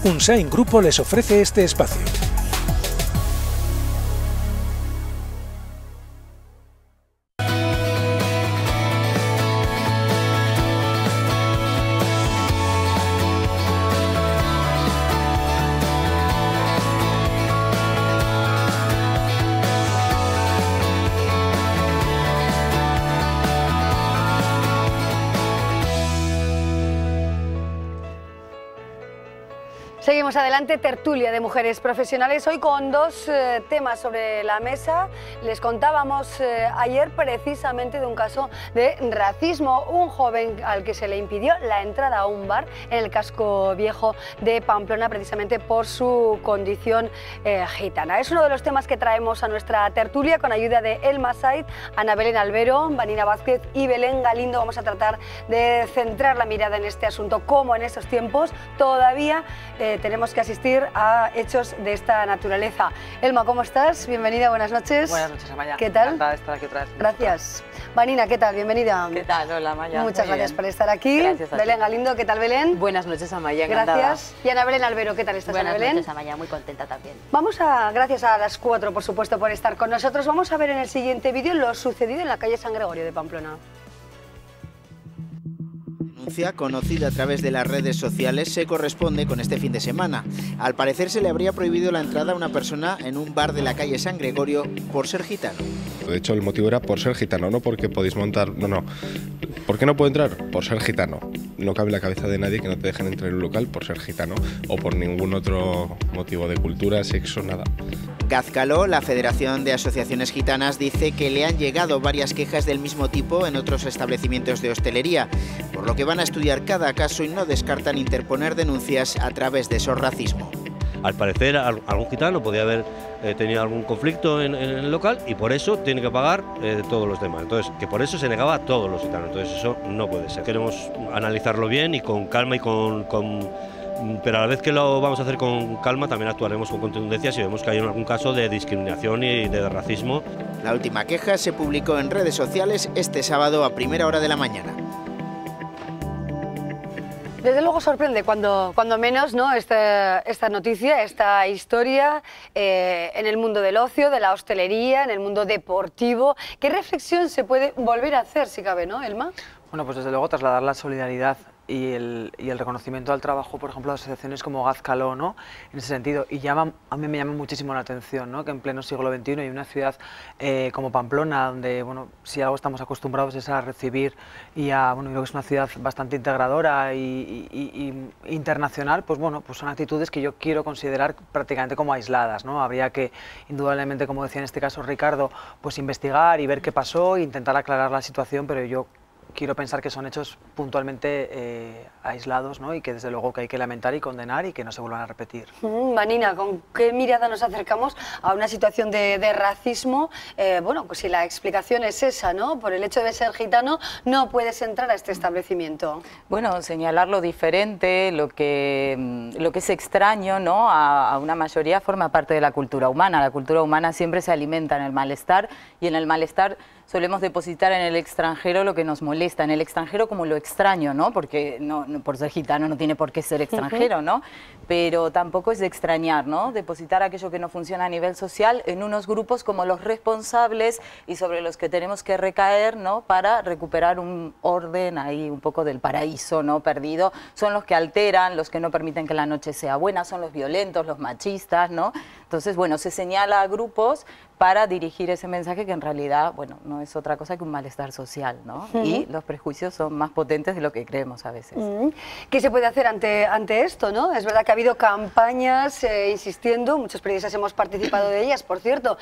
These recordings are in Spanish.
Unsain Grupo les ofrece este espacio. Seguimos adelante, tertulia de mujeres profesionales, hoy con dos temas sobre la mesa. Les contábamos ayer precisamente de un caso de racismo, un joven al que se le impidió la entrada a un bar en el casco viejo de Pamplona precisamente por su condición gitana. Es uno de los temas que traemos a nuestra tertulia con ayuda de Elma Said, Ana Belén Albero, Vanina Vázquez y Belén Galindo. Vamos a tratar de centrar la mirada en este asunto, cómo en estos tiempos todavía tenemos que asistir a hechos de esta naturaleza. Elma, ¿cómo estás? Bienvenida, buenas noches. Buenas noches, Amaya. ¿Qué tal? Encantada de estar aquí otra vez. Gracias. Vanina, ¿qué tal? Bienvenida. ¿Qué tal? Hola, Amaya. Muchas gracias por estar aquí. Gracias a ti. Belén Galindo, ¿qué tal, Belén? Buenas noches, Amaya. Encantada. Gracias. Y Ana Belén Albero, ¿qué tal estás, Ana Belén? Buenas noches, Amaya. Muy contenta también. Gracias a las 4, por supuesto, por estar con nosotros. Vamos a ver en el siguiente vídeo lo sucedido en la calle San Gregorio de Pamplona. Conocida a través de las redes sociales se corresponde con este fin de semana. Al parecer se le habría prohibido la entrada a una persona en un bar de la calle San Gregorio por ser gitano. De hecho, el motivo era por ser gitano, no porque podéis montar... No. ¿Por qué no puedo entrar? Por ser gitano. No cabe en la cabeza de nadie que no te dejen entrar en un local por ser gitano o por ningún otro motivo de cultura, sexo, nada. Gazcaló, la Federación de Asociaciones Gitanas, dice que le han llegado varias quejas del mismo tipo en otros establecimientos de hostelería, por lo que van a estudiar cada caso y no descartan interponer denuncias a través de sorracismo. Al parecer algún gitano podía haber tenido algún conflicto en el local y por eso tiene que pagar todos los demás. Entonces, que por eso se negaba a todos los gitanos. Entonces eso no puede ser. Queremos analizarlo bien y con calma y pero a la vez que lo vamos a hacer con calma también actuaremos con contundencia si vemos que hay algún caso de discriminación y de racismo. La última queja se publicó en redes sociales este sábado a primera hora de la mañana. Desde luego sorprende cuando menos, ¿no? esta noticia, esta historia en el mundo del ocio, de la hostelería, en el mundo deportivo. ¿Qué reflexión se puede volver a hacer, si cabe, ¿no, Elma? Bueno, pues desde luego trasladar la solidaridad y el reconocimiento al trabajo, por ejemplo, de asociaciones como Gazcaló, ¿no? En ese sentido. Y a mí me llama muchísimo la atención, ¿no? Que en pleno siglo XXI y una ciudad como Pamplona, donde, bueno, si algo estamos acostumbrados es a recibir y a, bueno, creo que es una ciudad bastante integradora y internacional, pues bueno, pues son actitudes que yo quiero considerar prácticamente como aisladas, ¿no? Habría que, indudablemente, como decía en este caso Ricardo, pues investigar y ver qué pasó e intentar aclarar la situación, pero yo quiero pensar que son hechos puntualmente aislados, ¿no? Y que desde luego que hay que lamentar y condenar y que no se vuelvan a repetir. Vanina, ¿con qué mirada nos acercamos a una situación de racismo? Bueno, pues si la explicación es esa, ¿no? Por el hecho de ser gitano no puedes entrar a este establecimiento. Bueno, señalar lo diferente, lo que es extraño, ¿no? A una mayoría forma parte de la cultura humana. La cultura humana siempre se alimenta en el malestar y en el malestar solemos depositar en el extranjero lo que nos molesta, en el extranjero como lo extraño, ¿no? Porque no, por ser gitano no tiene por qué ser extranjero, ¿no? Pero tampoco es de extrañar, ¿no? Depositar aquello que no funciona a nivel social en unos grupos como los responsables y sobre los que tenemos que recaer, ¿no? Para recuperar un orden ahí un poco del paraíso, ¿no? Perdido. Son los que alteran, los que no permiten que la noche sea buena, son los violentos, los machistas, ¿no? Entonces, bueno, se señala a grupos para dirigir ese mensaje que en realidad, bueno, no es otra cosa que un malestar social, ¿no? Y los prejuicios son más potentes de lo que creemos a veces. ¿Qué se puede hacer ante esto, no? Es verdad que ha habido campañas insistiendo, muchos periodistas hemos participado de ellas, por cierto,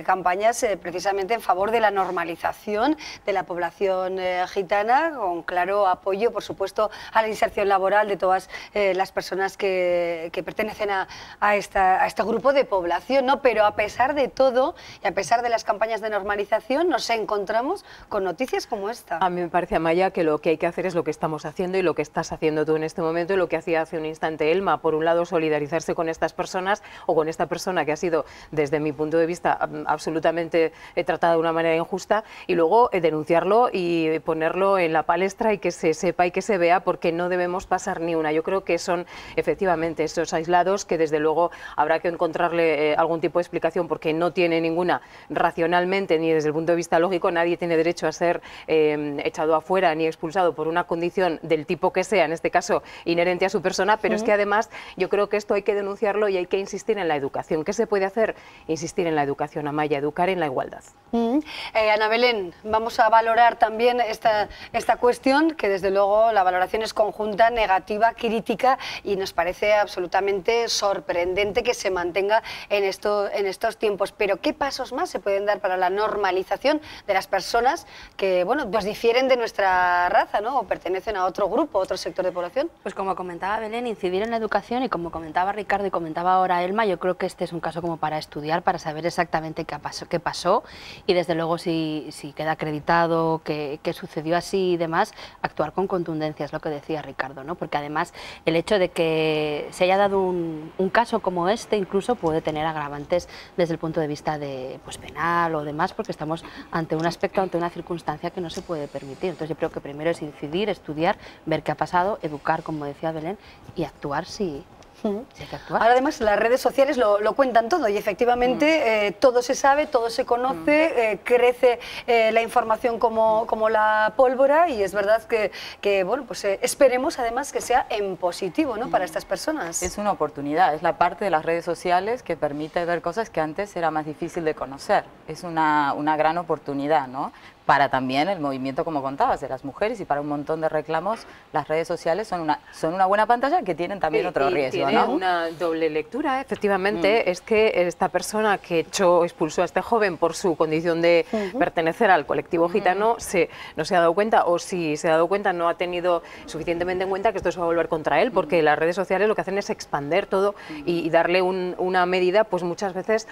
campañas precisamente en favor de la normalización de la población gitana, con claro apoyo, por supuesto, a la inserción laboral de todas las personas que pertenecen a este grupo de población, ¿no? Pero a pesar de todo y a pesar de las campañas de normalización, nos encontramos con noticias como esta. A mí me parece, Amaya, que lo que hay que hacer es lo que estamos haciendo y lo que estás haciendo tú en este momento y lo que hacía hace un instante Elma. Por un lado, solidarizarse con estas personas o con esta persona que ha sido, desde mi punto de vista, absolutamente tratada de una manera injusta, y luego denunciarlo y ponerlo en la palestra y que se sepa y que se vea, porque no debemos pasar ni una. Yo creo que son efectivamente esos aislados que desde luego habrá que encontrarle algún tipo de explicación, porque no tiene ninguna racionalmente ni desde el punto de vista lógico. Nadie tiene derecho a ser echado afuera ni expulsado por una condición del tipo que sea, en este caso inherente a su persona, pero es que además yo creo que esto hay que denunciarlo y hay que insistir en la educación. ¿Qué se puede hacer? Insistir en la educación, Amaya, educar en la igualdad. Ana Belén, vamos a valorar también esta cuestión, que desde luego la valoración es conjunta, negativa, crítica, y nos parece absolutamente sorprendente que se mantenga en estos tiempos. Pero ¿qué pasos más se pueden dar para la normalización de las personas que, bueno, pues difieren de nuestra raza, ¿no? O pertenecen a otro grupo, a otro sector de población? Pues como comentaba Belén, incidir en la educación, y como comentaba Ricardo y comentaba ahora Elma, yo creo que este es un caso como para estudiar, para saber exactamente qué pasó y desde luego si queda acreditado que sucedió así y demás, actuar con contundencia, es lo que decía Ricardo, ¿no? Porque además el hecho de que se haya dado un caso como este incluso puede tener agravantes desde el punto de vista de, pues, penal o demás, porque estamos ante un aspecto, ante una circunstancia que no se puede permitir. Entonces yo creo que primero es incidir, estudiar, ver qué ha pasado, educar, como decía Belén, y actuar si hay que actuar. Ahora además las redes sociales lo cuentan todo y efectivamente todo se sabe, todo se conoce, crece la información como la pólvora, y es verdad que bueno, pues esperemos además que sea en positivo, ¿no? Para estas personas. Es una oportunidad, es la parte de las redes sociales que permite ver cosas que antes era más difícil de conocer. Es una gran oportunidad, ¿no? Para también el movimiento, como contabas, de las mujeres, y para un montón de reclamos, las redes sociales son una buena pantalla que tienen también otro riesgo, tiene una doble lectura, efectivamente. Es que esta persona que expulsó a este joven por su condición de pertenecer al colectivo gitano no se ha dado cuenta, o si se ha dado cuenta no ha tenido suficientemente en cuenta que esto se va a volver contra él, porque las redes sociales lo que hacen es expander todo y darle una medida, pues muchas veces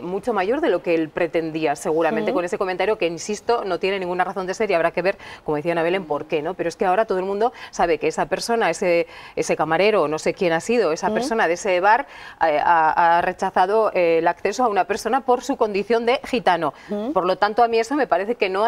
mucho mayor de lo que él pretendía, seguramente con ese comentario que, insisto, no tiene ninguna razón de ser, y habrá que ver, como decía Ana Belén, por qué, ¿no? Pero es que ahora todo el mundo sabe que esa persona, ese camarero, no sé quién ha sido, esa persona de ese bar, ha rechazado el acceso a una persona por su condición de gitano. Por lo tanto, a mí eso me parece que no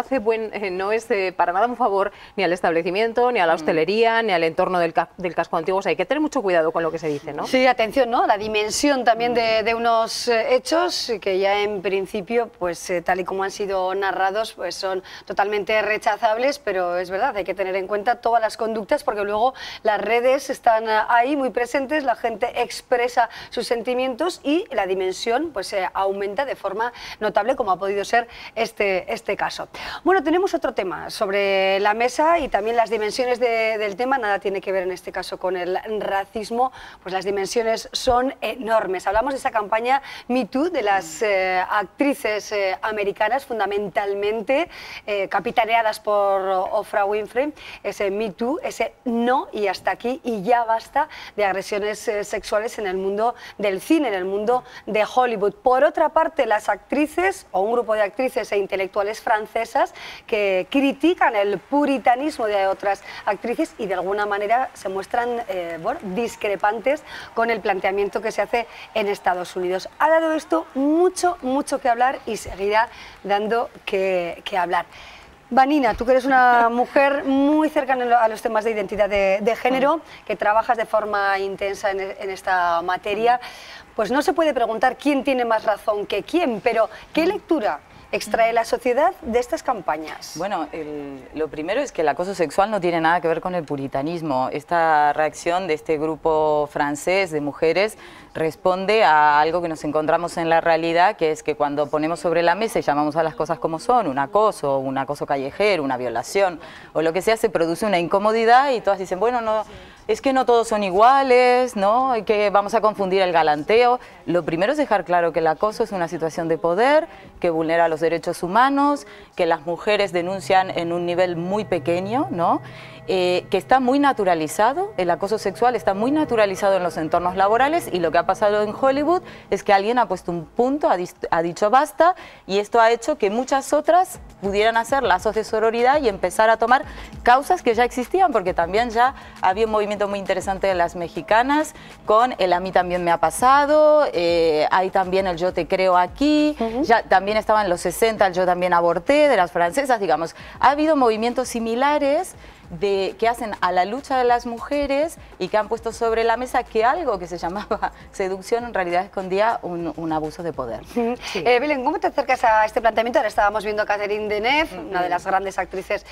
es para nada un favor ni al establecimiento, ni a la hostelería, ni al entorno del casco antiguo. O sea, hay que tener mucho cuidado con lo que se dice, ¿no? Sí, atención, ¿no? La dimensión también de unos hechos que ya en principio, pues tal y como han sido narrados, pues son totalmente rechazables, pero es verdad, hay que tener en cuenta todas las conductas, porque luego las redes están ahí muy presentes, la gente expresa sus sentimientos y la dimensión pues aumenta de forma notable, como ha podido ser este caso. Bueno, tenemos otro tema sobre la mesa, y también las dimensiones del tema, nada tiene que ver en este caso con el racismo, pues las dimensiones son enormes. Hablamos de esa campaña Me Too de las actrices americanas, fundamentalmente capitaneadas por Oprah Winfrey, ese Me Too, ese no y hasta aquí y ya basta de agresiones sexuales en el mundo del cine, en el mundo de Hollywood. Por otra parte, las actrices, o un grupo de actrices e intelectuales francesas, que critican el puritanismo de otras actrices y de alguna manera se muestran bueno, discrepantes con el planteamiento que se hace en Estados Unidos. Ha dado esto mucho que hablar y seguirá dando que hablar. Vanina, tú que eres una mujer muy cercana a los temas de identidad de género, que trabajas de forma intensa en esta materia, pues no se puede preguntar quién tiene más razón que quién, pero ¿qué lectura extrae la sociedad de estas campañas? Bueno, lo primero es que el acoso sexual no tiene nada que ver con el puritanismo. Esta reacción de este grupo francés de mujeres responde a algo que nos encontramos en la realidad, que es que cuando ponemos sobre la mesa y llamamos a las cosas como son, un acoso callejero, una violación o lo que sea, se produce una incomodidad y todas dicen, bueno, no, es que no todos son iguales, ¿no? Que vamos a confundir el galanteo. Lo primero es dejar claro que el acoso es una situación de poder, que vulnera los derechos humanos, que las mujeres denuncian en un nivel muy pequeño, ¿no? que está muy naturalizado, el acoso sexual está muy naturalizado en los entornos laborales, y lo que ha pasado en Hollywood es que alguien ha puesto un punto, ha dicho basta, y esto ha hecho que muchas otras pudieran hacer lazos de sororidad y empezar a tomar causas que ya existían, porque también ya había un movimiento muy interesante de las mexicanas con el a mí también me ha pasado, hay también el yo te creo aquí, ya también estaba en los 60 el yo también aborté de las francesas, digamos, ha habido movimientos similares que hacen a la lucha de las mujeres y que han puesto sobre la mesa que algo que se llamaba seducción en realidad escondía un abuso de poder. Sí. Belén, ¿cómo te acercas a este planteamiento? Ahora estábamos viendo a Catherine Deneuve, una de las grandes actrices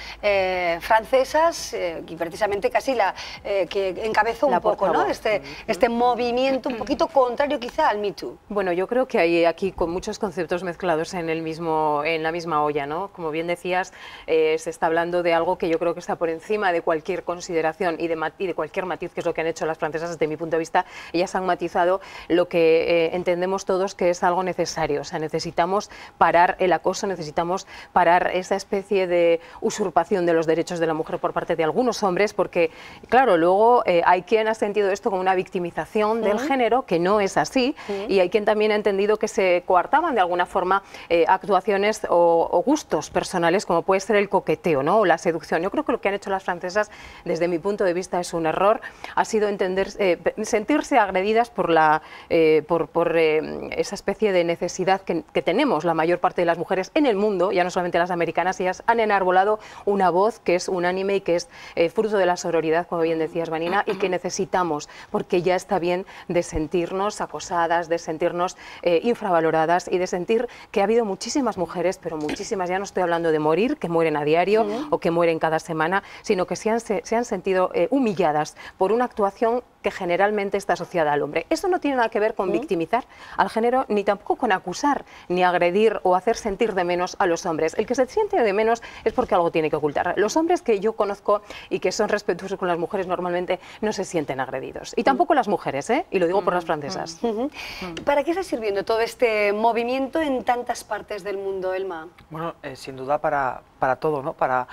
francesas, y precisamente casi la que encabezó un poco, ¿no? este movimiento un poquito contrario quizá al Me Too. Bueno, yo creo que hay aquí con muchos conceptos mezclados en la misma olla, ¿no? Como bien decías, se está hablando de algo que yo creo que está por encima de cualquier consideración y de cualquier matiz, que es lo que han hecho las francesas desde mi punto de vista. Ellas han matizado lo que entendemos todos que es algo necesario. O sea, necesitamos parar el acoso, necesitamos parar esa especie de usurpación de los derechos de la mujer por parte de algunos hombres, porque, claro, luego hay quien ha sentido esto como una victimización del género, que no es así, y hay quien también ha entendido que se coartaban de alguna forma actuaciones o gustos personales, como puede ser el coqueteo, ¿no? O la seducción. Yo creo que lo que han hecho las francesas, desde mi punto de vista, es un error. Ha sido sentirse agredidas por esa especie de necesidad que tenemos la mayor parte de las mujeres en el mundo, ya no solamente las americanas. Ellas han enarbolado una voz que es unánime y que es fruto de la sororidad, como bien decías, Vanina, y que necesitamos, porque ya está bien de sentirnos acosadas, de sentirnos infravaloradas y de sentir que ha habido muchísimas mujeres, pero muchísimas, ya no estoy hablando de morir, que mueren a diario o que mueren cada semana, sino que se han sentido humilladas por una actuación que generalmente está asociada al hombre. Esto no tiene nada que ver con victimizar al género, ni tampoco con acusar, ni agredir o hacer sentir de menos a los hombres. El que se siente de menos es porque algo tiene que ocultar. Los hombres que yo conozco y que son respetuosos con las mujeres normalmente no se sienten agredidos. Y tampoco las mujeres, y lo digo por las francesas. ¿Para qué está sirviendo todo este movimiento en tantas partes del mundo, Elma? Bueno, sin duda para todo, ¿no? Para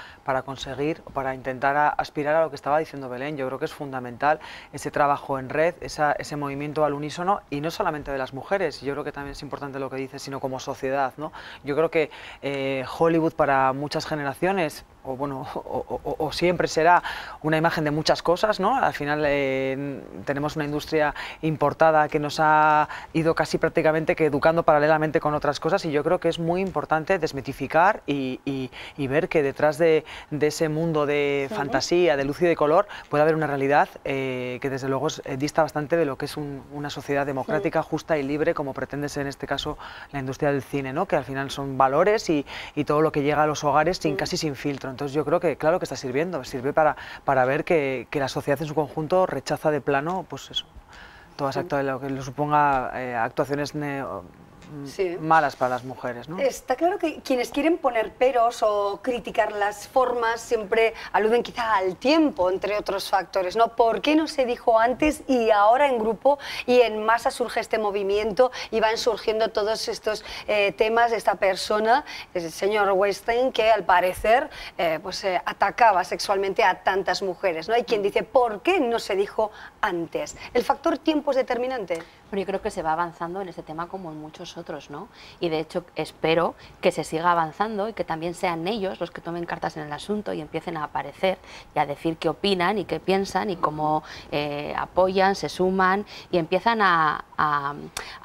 conseguir, para intentar aspirar a lo que estaba diciendo Belén. Yo creo que es fundamental ese trabajo en red, ese movimiento al unísono, y no solamente de las mujeres. Yo creo que también es importante lo que dices, sino como sociedad, ¿no? Yo creo que Hollywood para muchas generaciones, o siempre será una imagen de muchas cosas, ¿no? Al final tenemos una industria importada que nos ha ido casi prácticamente que educando paralelamente con otras cosas, y yo creo que es muy importante desmitificar y ver que detrás de ese mundo de fantasía, de luz y de color, puede haber una realidad que desde luego dista bastante de lo que es una sociedad democrática, justa y libre, como pretende ser en este caso la industria del cine, ¿no? Que al final son valores y todo lo que llega a los hogares casi sin filtro. Entonces yo creo que claro que está sirviendo, sirve para ver que la sociedad en su conjunto rechaza de plano, pues eso, todas lo que le suponga actuaciones malas para las mujeres, ¿no? Está claro que quienes quieren poner peros o criticar las formas siempre aluden quizá al tiempo, entre otros factores, ¿no? ¿Por qué no se dijo antes y ahora en grupo y en masa surge este movimiento y van surgiendo todos estos temas de esta persona, el señor Weinstein, que al parecer atacaba sexualmente a tantas mujeres, ¿no? Hay quien dice, ¿por qué no se dijo antes? ¿El factor tiempo es determinante? Bueno, yo creo que se va avanzando en este tema como en muchos otros, ¿no? Y de hecho espero que se siga avanzando y que también sean ellos los que tomen cartas en el asunto y empiecen a aparecer y a decir qué opinan y qué piensan y cómo apoyan, se suman y empiezan a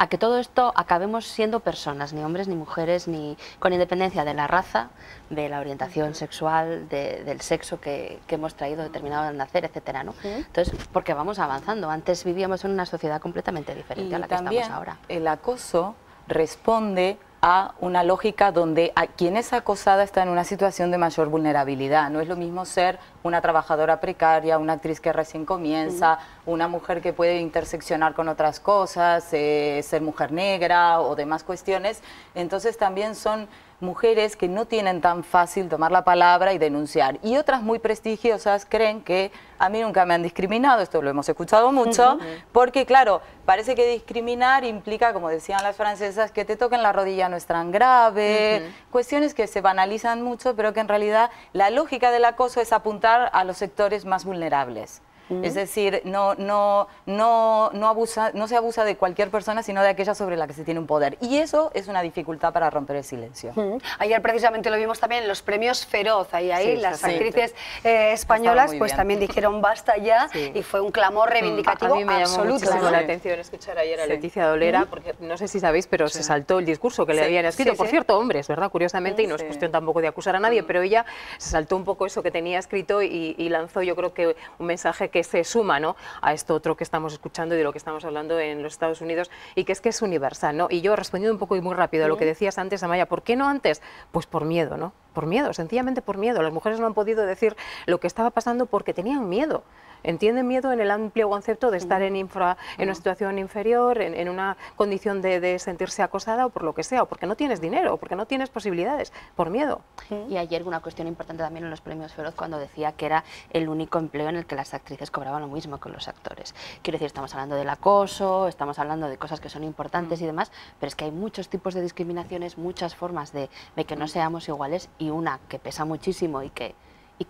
que todo esto acabemos siendo personas, ni hombres ni mujeres, ni con independencia de la raza, de la orientación sexual, del sexo que hemos traído determinado al nacer, etcétera, ¿no? Entonces, porque vamos avanzando. Antes vivíamos en una sociedad completamente diferente a la que estamos ahora. El acoso responde a una lógica donde quien es acosada está en una situación de mayor vulnerabilidad. No es lo mismo ser una trabajadora precaria, una actriz que recién comienza, una mujer que puede interseccionar con otras cosas, ser mujer negra o demás cuestiones. Entonces también son mujeres que no tienen tan fácil tomar la palabra y denunciar. Y otras muy prestigiosas creen que a mí nunca me han discriminado, esto lo hemos escuchado mucho, porque claro, parece que discriminar implica, como decían las francesas, que te toquen la rodilla no es tan grave, cuestiones que se banalizan mucho, pero que en realidad la lógica del acoso es apuntar a los sectores más vulnerables. Es decir, no se abusa de cualquier persona, sino de aquella sobre la que se tiene un poder. Y eso es una dificultad para romper el silencio. Ayer precisamente lo vimos también en los premios Feroz. Ahí las actrices españolas pues también dijeron basta ya, y fue un clamor reivindicativo a mí me absoluto. llamó muchísimo la atención escuchar ayer a Leticia Dolera, porque no sé si sabéis, pero se saltó el discurso que le habían escrito. Por cierto, hombres, ¿verdad? Curiosamente, y no es cuestión tampoco de acusar a nadie, pero ella se saltó un poco eso que tenía escrito y lanzó, yo creo que un mensaje que se suma, ¿no?, a esto otro que estamos escuchando y de lo que estamos hablando en los Estados Unidos, y que es universal, ¿no? Y yo respondiendo un poco y muy rápido a lo que decías antes, Amaya, ¿por qué no antes? Pues por miedo, ¿no? Por miedo, sencillamente por miedo. Las mujeres no han podido decir lo que estaba pasando porque tenían miedo. Entienden miedo en el amplio concepto de estar en una situación inferior, en una condición de sentirse acosada o por lo que sea, o porque no tienes dinero, o porque no tienes posibilidades, por miedo. Y ayer una cuestión importante también en los premios Feroz cuando decía que era el único empleo en el que las actrices cobraban lo mismo que los actores. Quiero decir, estamos hablando del acoso, estamos hablando de cosas que son importantes y demás, pero es que hay muchos tipos de discriminaciones, muchas formas de que no seamos iguales, y una que pesa muchísimo y que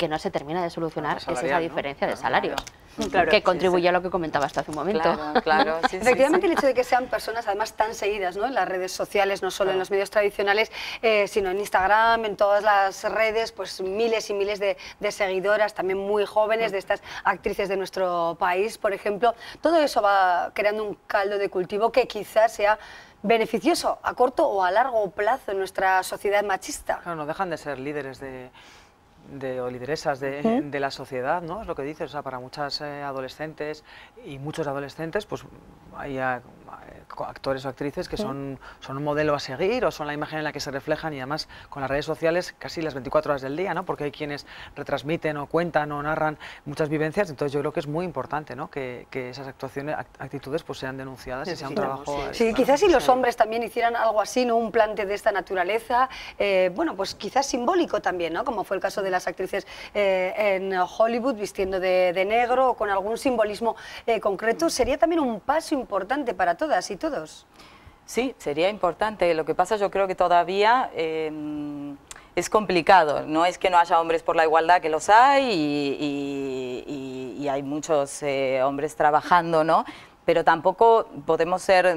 no se termina de solucionar es esa diferencia de salarios. Claro, que contribuye a lo que comentabas hace un momento. Claro, Efectivamente, el hecho de que sean personas además tan seguidas, ¿no?, en las redes sociales, no solo en los medios tradicionales, sino en Instagram, en todas las redes, pues miles y miles de seguidoras, también muy jóvenes, de estas actrices de nuestro país, por ejemplo. Todo eso va creando un caldo de cultivo que quizás sea beneficioso a corto o a largo plazo en nuestra sociedad machista. Claro, no dejan de ser líderes o lideresas de la sociedad, ¿no? Es lo que dices, o sea, para muchas adolescentes y muchos adolescentes, pues hay actores o actrices que son un modelo a seguir, o son la imagen en la que se reflejan, y además con las redes sociales casi las 24 horas del día, ¿no? Porque hay quienes retransmiten o cuentan o narran muchas vivencias. Entonces yo creo que es muy importante, ¿no?, que esas actitudes pues sean denunciadas y sea un trabajo... Sí, quizás si los hombres también hicieran algo así, ¿no?, un plante de esta naturaleza, bueno, pues quizás simbólico también, ¿no?, como fue el caso de las actrices en Hollywood vistiendo de negro, o con algún simbolismo concreto, sería también un paso importante para todas y todos. Sí, sería importante. Lo que pasa, yo creo que todavía es complicado. No es que no haya hombres por la igualdad, que los hay, y hay muchos hombres trabajando, ¿no? Pero tampoco podemos ser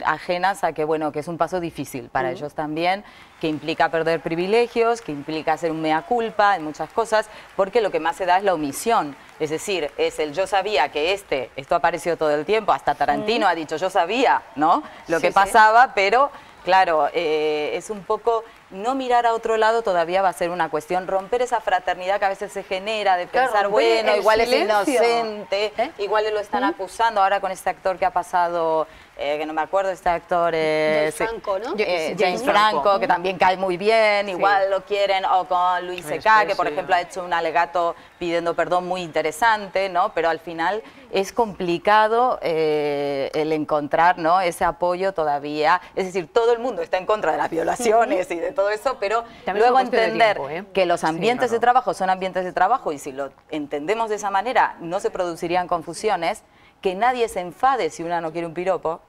ajenas a que, bueno, que es un paso difícil para ellos también, que implica perder privilegios, que implica hacer un mea culpa en muchas cosas, porque lo que más se da es la omisión. Es decir, es el yo sabía que esto apareció todo el tiempo, hasta Tarantino ha dicho yo sabía, ¿no?, lo que pasaba, pero claro, es un poco... No mirar a otro lado todavía va a ser una cuestión, romper esa fraternidad que a veces se genera de pensar, bueno, igual es inocente, igual lo están acusando ahora con este actor que ha pasado, que no me acuerdo, este actor... James Franco, ¿no? James Franco, que también cae muy bien, igual lo quieren, o con Luis C.K., que por ejemplo ha hecho un alegato pidiendo perdón muy interesante, ¿no? Pero al final es complicado el encontrar, ¿no?, ese apoyo todavía. Es decir, todo el mundo está en contra de las violaciones y de todo eso, pero también luego entender que los ambientes de trabajo son ambientes de trabajo, y si lo entendemos de esa manera no se producirían confusiones, que nadie se enfade si una no quiere un piropo,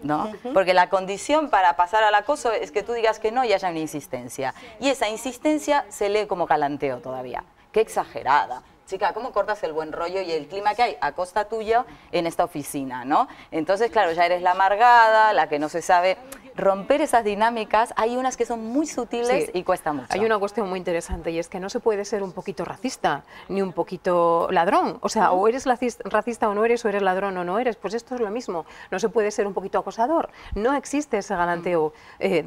¿no? Porque la condición para pasar al acoso es que tú digas que no y haya una insistencia, y esa insistencia se lee como calanteo todavía. ¡Qué exagerada! Chica, ¿cómo cortas el buen rollo y el clima que hay a costa tuya en esta oficina, ¿no? Entonces, claro, ya eres la amargada, la que no se sabe... Romper esas dinámicas, hay unas que son muy sutiles y cuesta mucho. Hay una cuestión muy interesante, y es que no se puede ser un poquito racista, ni un poquito ladrón. O sea, o eres racista o no eres, o eres ladrón o no eres. Pues esto es lo mismo. No se puede ser un poquito acosador. No existe ese galanteo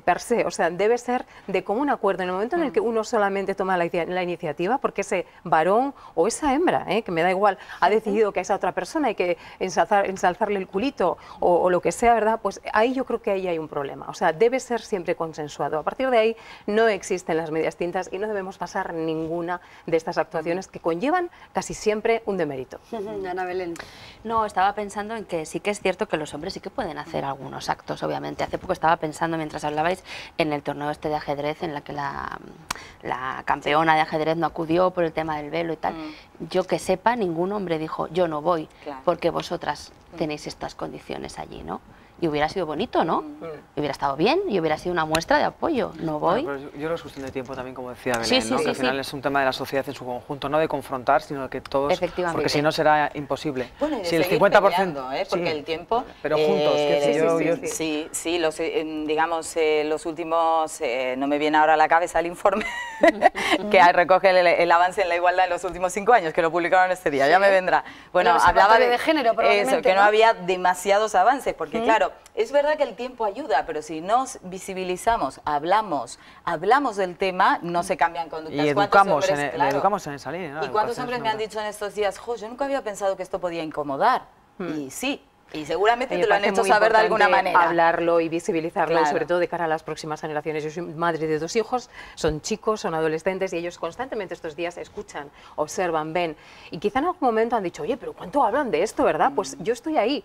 per se. O sea, debe ser de común acuerdo. En el momento en el que uno solamente toma la iniciativa, porque ese varón o esa hembra, que me da igual, ha decidido que a esa otra persona hay que ensalzarle el culito o lo que sea, ¿verdad? Pues ahí yo creo que ahí hay un problema. tema. O sea, debe ser siempre consensuado. A partir de ahí no existen las medias tintas y no debemos pasar ninguna de estas actuaciones que conllevan casi siempre un demérito. Ana Belén. No, estaba pensando en que sí que es cierto que los hombres sí que pueden hacer algunos actos, obviamente. Hace poco estaba pensando, mientras hablabais, en el torneo este de ajedrez, en la que la campeona de ajedrez no acudió por el tema del velo y tal. Yo que sepa, ningún hombre dijo, yo no voy, porque vosotras tenéis estas condiciones allí, ¿no? Y hubiera sido bonito, ¿no? Y hubiera estado bien y hubiera sido una muestra de apoyo. No voy. Bueno, yo creo que es cuestión de tiempo también, como decía Belén, ¿no? Que al final es un tema de la sociedad en su conjunto, no de confrontar, sino de que todos... Porque si no será imposible. Bueno, y de si el seguir 50%... peleando, porque el tiempo... Pero juntos, digamos, los últimos... no me viene ahora a la cabeza el informe que recoge el avance en la igualdad en los últimos 5 años, que lo publicaron este día, ya me vendrá. Bueno, hablaba de género, eso, que no había demasiados avances, porque claro, es verdad que el tiempo ayuda, pero si nos visibilizamos, hablamos del tema, no se cambian conductas. Y educamos en esa línea, ¿no? ¿Y cuántos hombres me han dicho en estos días, jo, yo nunca había pensado que esto podía incomodar? Y sí. Y seguramente te lo han hecho saber de alguna manera. Hablarlo y visibilizarlo, sobre todo de cara a las próximas generaciones. Yo soy madre de 2 hijos, son chicos, son adolescentes y ellos constantemente estos días escuchan, observan, ven. Y quizá en algún momento han dicho, oye, pero ¿cuánto hablan de esto, verdad? Pues yo estoy ahí.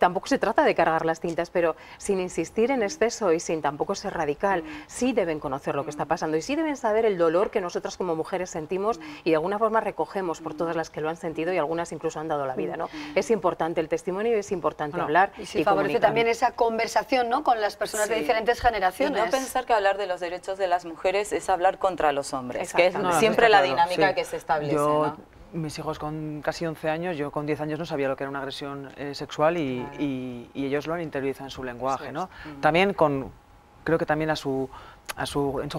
Tampoco se trata de cargar las tintas, pero sin insistir en exceso y sin tampoco ser radical. Sí deben conocer lo que está pasando y sí deben saber el dolor que nosotras como mujeres sentimos y de alguna forma recogemos por todas las que lo han sentido y algunas incluso han dado la vida, ¿no? Es importante el testimonio. Es importante hablar y se favorece también esa conversación, ¿no?, con las personas de diferentes generaciones. Y no pensar que hablar de los derechos de las mujeres es hablar contra los hombres, que es siempre la dinámica que se establece, ¿no? Mis hijos con casi 11 años, yo con 10 años no sabía lo que era una agresión sexual y ellos lo han interiorizado en su lenguaje, ¿no? También creo que también en su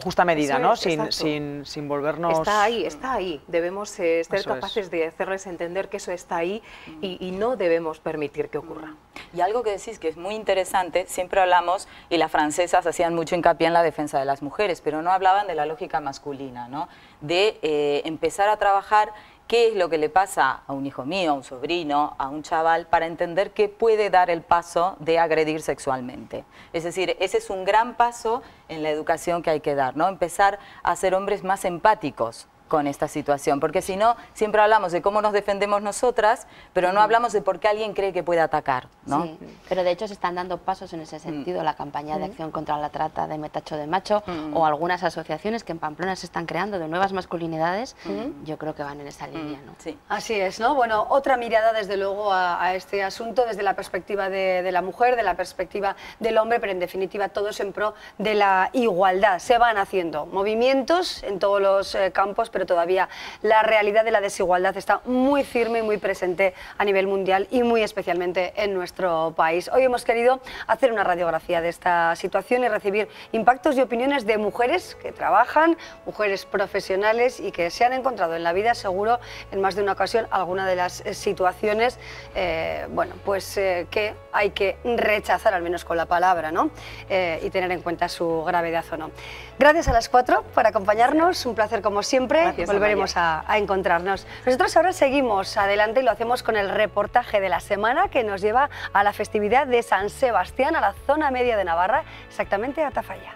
justa medida, ¿no? Sin volvernos... Está ahí. Debemos ser capaces de hacerles entender que eso está ahí y no debemos permitir que ocurra. Y algo que decís que es muy interesante, siempre hablamos, y las francesas hacían mucho hincapié en la defensa de las mujeres, pero no hablaban de la lógica masculina, ¿no? De empezar a trabajar qué es lo que le pasa a un hijo mío, a un sobrino, a un chaval, para entender que puede dar el paso de agredir sexualmente. Es decir, ese es un gran paso en la educación que hay que dar, ¿no? Empezar a ser hombres más empáticos con esta situación, porque si no, siempre hablamos de cómo nos defendemos nosotras, pero no hablamos de por qué alguien cree que puede atacar, ¿no? Sí, pero de hecho se están dando pasos en ese sentido, la campaña de acción contra la trata de metacho de macho o algunas asociaciones que en Pamplona se están creando de nuevas masculinidades, yo creo que van en esa línea, ¿no? Sí. Así es, ¿no? Bueno, otra mirada desde luego a este asunto desde la perspectiva de la mujer, de la perspectiva del hombre, pero en definitiva todos en pro de la igualdad. Se van haciendo movimientos en todos los campos, pero todavía la realidad de la desigualdad está muy firme y muy presente a nivel mundial y muy especialmente en nuestro país. Hoy hemos querido hacer una radiografía de esta situación y recibir impactos y opiniones de mujeres que trabajan, mujeres profesionales y que se han encontrado en la vida, seguro, en más de una ocasión, alguna de las situaciones que hay que rechazar, al menos con la palabra, ¿no? Y tener en cuenta su gravedad o no. Gracias a las 4 por acompañarnos, un placer como siempre. Gracias, volveremos a encontrarnos. Nosotros ahora seguimos adelante y lo hacemos con el reportaje de la semana que nos lleva a la festividad de San Sebastián, a la zona media de Navarra, exactamente a Tafalla.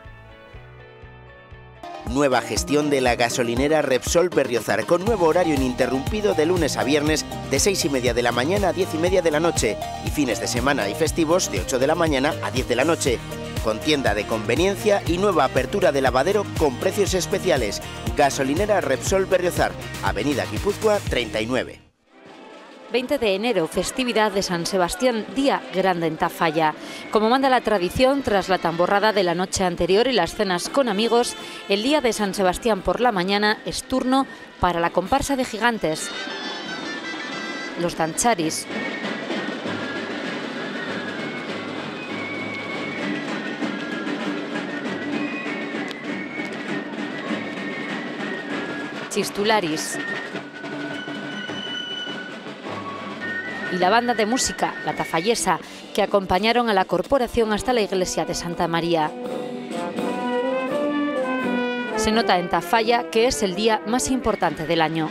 Nueva gestión de la gasolinera Repsol Berriozar, con nuevo horario ininterrumpido de lunes a viernes de 6:30 de la mañana a 10:30 de la noche y fines de semana y festivos de 8 de la mañana a 10 de la noche. Con tienda de conveniencia y nueva apertura de lavadero con precios especiales. Gasolinera Repsol Berriozar, Avenida Guipúzcoa 39. 20 de enero, festividad de San Sebastián, día grande en Tafalla. Como manda la tradición, tras la tamborrada de la noche anterior y las cenas con amigos, el día de San Sebastián por la mañana es turno para la comparsa de gigantes, los dancharis. Chistularis y la banda de música, la Tafallesa, que acompañaron a la corporación hasta la iglesia de Santa María. Se nota en Tafalla que es el día más importante del año.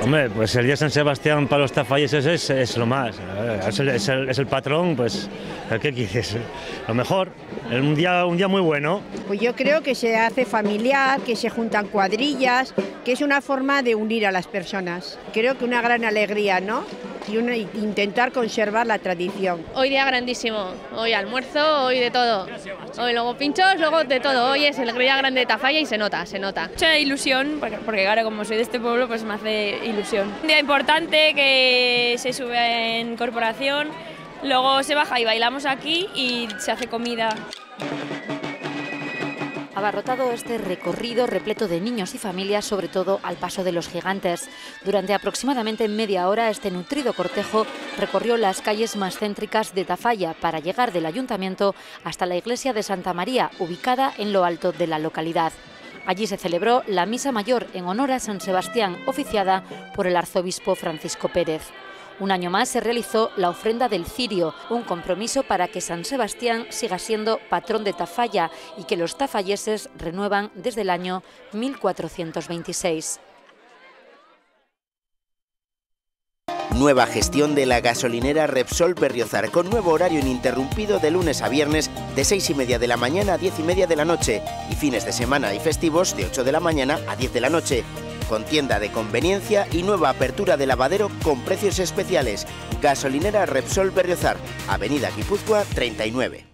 Hombre, pues el día de San Sebastián para los tafalleses es lo más, es el patrón, pues, ¿qué quieres? Lo mejor, un día muy bueno. Pues yo creo que se hace familiar, que se juntan cuadrillas, que es una forma de unir a las personas. Creo que una gran alegría, ¿no? Y intentar conservar la tradición. Hoy día grandísimo, hoy almuerzo, hoy de todo. Hoy luego pinchos, luego de todo. Hoy es el día grande de Tafalla y se nota. Mucha ilusión, porque claro, como soy de este pueblo, pues me hace ilusión. Un día importante que se sube en corporación, luego se baja y bailamos aquí y se hace comida. Abarrotado este recorrido repleto de niños y familias, sobre todo al paso de los gigantes. Durante aproximadamente media hora, este nutrido cortejo recorrió las calles más céntricas de Tafalla para llegar del ayuntamiento hasta la iglesia de Santa María, ubicada en lo alto de la localidad. Allí se celebró la misa mayor en honor a San Sebastián, oficiada por el arzobispo Francisco Pérez. Un año más se realizó la ofrenda del cirio, un compromiso para que San Sebastián siga siendo patrón de Tafalla y que los tafalleses renuevan desde el año 1426. Nueva gestión de la gasolinera Repsol Berriozar, con nuevo horario ininterrumpido de lunes a viernes de 6:30 de la mañana a 10:30 de la noche y fines de semana y festivos de 8 de la mañana a 10 de la noche. Con tienda de conveniencia y nueva apertura de lavadero con precios especiales. Gasolinera Repsol Berriozar, Avenida Guipúzcoa 39.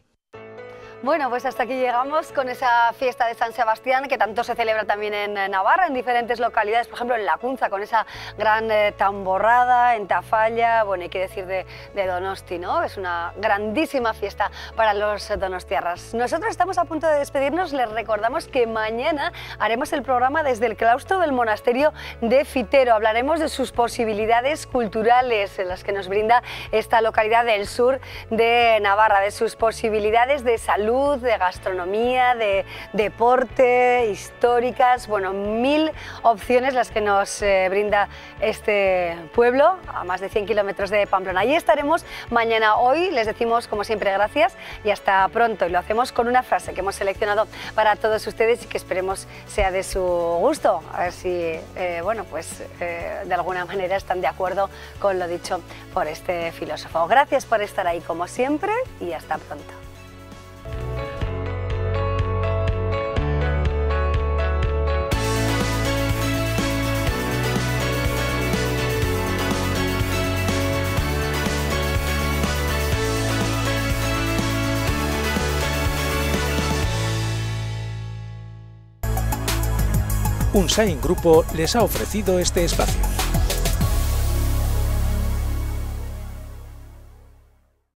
Bueno, pues hasta aquí llegamos con esa fiesta de San Sebastián que tanto se celebra también en Navarra, en diferentes localidades, por ejemplo en Lacunza, con esa gran tamborrada, en Tafalla, bueno, hay que decir de Donosti, ¿no? Es una grandísima fiesta para los donostiarras. Nosotros estamos a punto de despedirnos, les recordamos que mañana haremos el programa desde el claustro del monasterio de Fitero. Hablaremos de sus posibilidades culturales, en las que nos brinda esta localidad del sur de Navarra, de sus posibilidades de salud, de gastronomía, de deporte, históricas, bueno, 1000 opciones las que nos brinda este pueblo a más de 100 kilómetros de Pamplona. Allí estaremos mañana. Hoy les decimos como siempre gracias y hasta pronto, y lo hacemos con una frase que hemos seleccionado para todos ustedes y que esperemos sea de su gusto, a ver si bueno, pues de alguna manera están de acuerdo con lo dicho por este filósofo. Gracias por estar ahí como siempre y hasta pronto. Unsain Grupo les ha ofrecido este espacio.